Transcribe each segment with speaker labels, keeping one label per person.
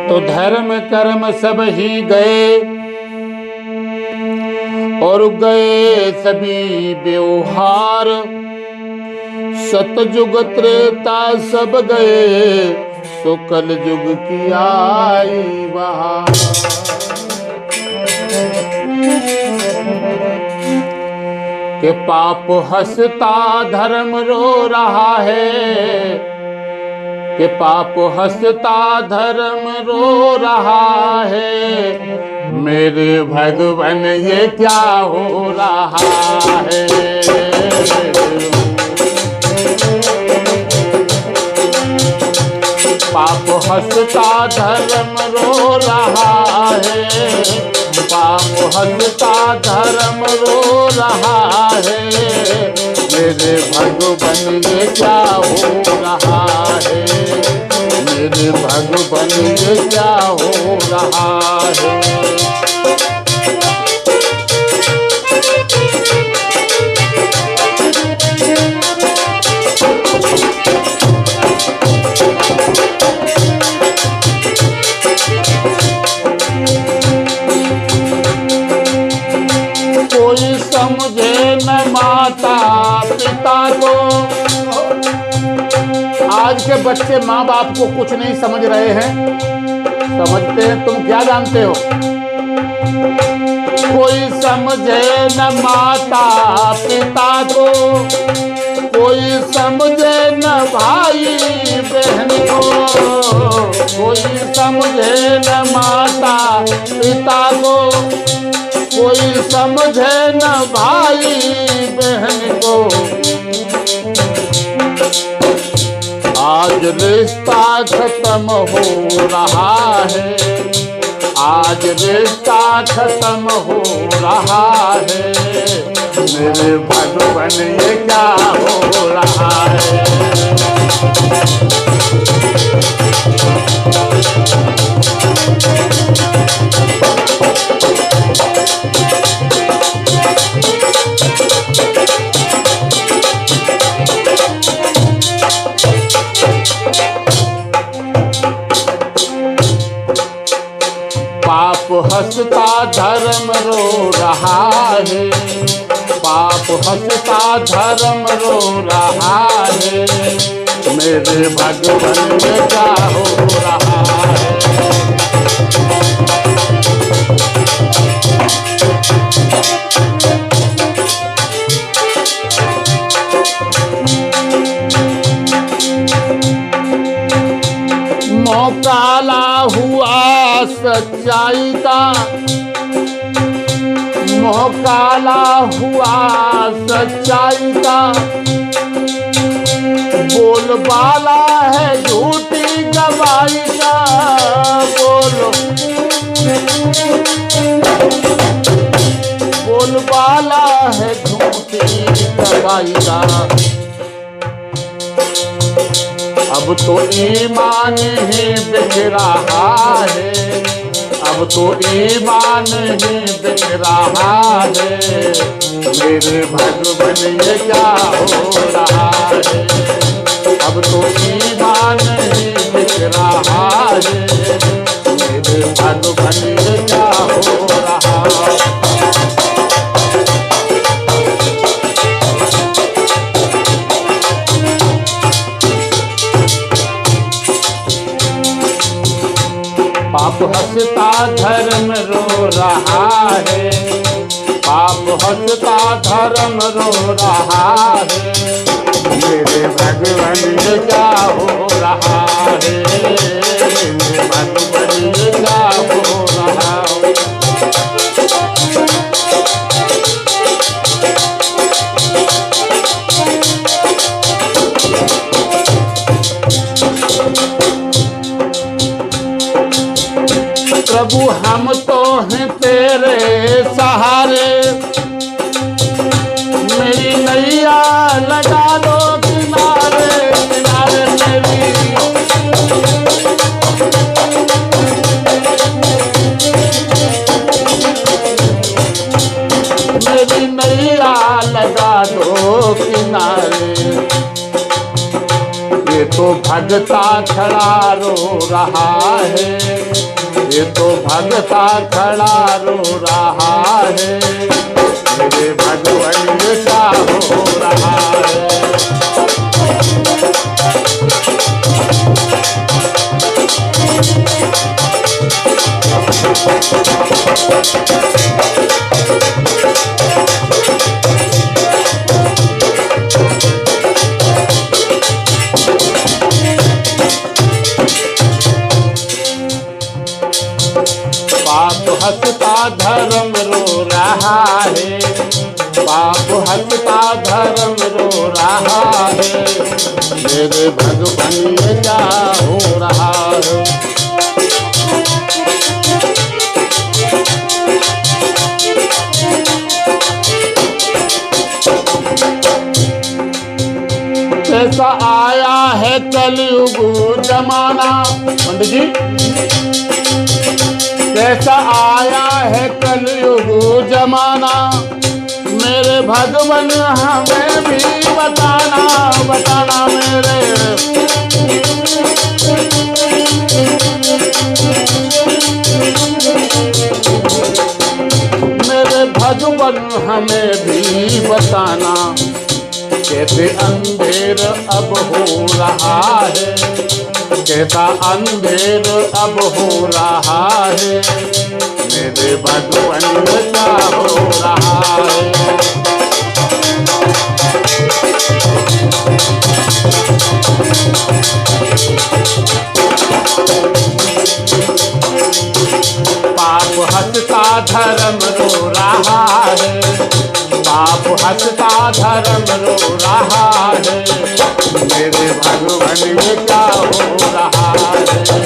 Speaker 1: तो धर्म कर्म सब ही गए और गए सभी व्यवहार, सतयुग त्रेता सब गए, सो कल युग की आई बहार। के पाप हंसता धर्म रो रहा है, कि पाप हंसता धर्म रो रहा है, मेरे भगवान ये क्या हो रहा है। पाप हंसता धर्म रो रहा है, पाप हंसता धर्म रो रहा है, मेरे भगवान ये क्या हो रहा है, मेरे भगवान ये क्या हो रहा है। कोई समझे न माता पिता को, आज के बच्चे माँ बाप को कुछ नहीं समझ रहे हैं। समझते हैं तुम क्या जानते हो? कोई समझे न माता पिता को, कोई समझे न भाई बहन को, कोई समझे न माता पिता को, कोई समझे न भाई बहन को। आज रिश्ता खत्म हो रहा है, आज रिश्ता खत्म हो रहा है, मेरे भगवान ये क्या हो रहा है। पाप हंसता धर्म रो रहा है, पाप हंसता धर्म रो रहा है, मेरे भगवान ये क्या हो रहा है। काला हुआ सच्चाई का, मोह काला हुआ सच्चाई का, बोलबाला है झूठी गवाही का, बोलबाला है झूठी गवाही का। अब तो ईमान ही बिक रहा है, अब तो ईमान ही बिक रहा है, मेरे भगवान ये क्या हो रहा है। अब तो ईमान ही बिक रहा है, मेरे भगवान ये क्या हो रहा है। पाप हंसता धर्म रो रहा है, पाप हंसता धर्म रो रहा है, मेरे भगवान ये क्या हो रहा है, मेरे भगवान ये क्या हो रहा है। प्रभु हम तो हैं तेरे सहारे, मेरी नैया लगा दो किनारे किनारे मेरी। मेरी नैया लगा दो किनारे, ये तो भगता खड़ा रो रहा है, ये तो भगता खड़ा रो रहा है, मेरे भगवान क्या हो रहा है। पाप हंसता धर्म रो रहा है, पाप हंसता धर्म रो रहा है, मेरे भगवान क्या हो रहा है। कैसा आया है कलयुग जमाना, पंडित जी कैसा आया है कलयुग जमाना, मेरे भगवान हमें भी बताना, बताना मेरे भगवान हमें भी बताना, कैसे अंधेर अब हो रहा है, कैसा अंधेर अब हो रहा है, मेरे भगवान क्या हो रहा है। पाप हंसता धर्म रो रहा है, पाप हंसता धर्म रो रहा है, मेरे भगवान क्या हो रहा है।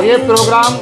Speaker 1: ये प्रोग्राम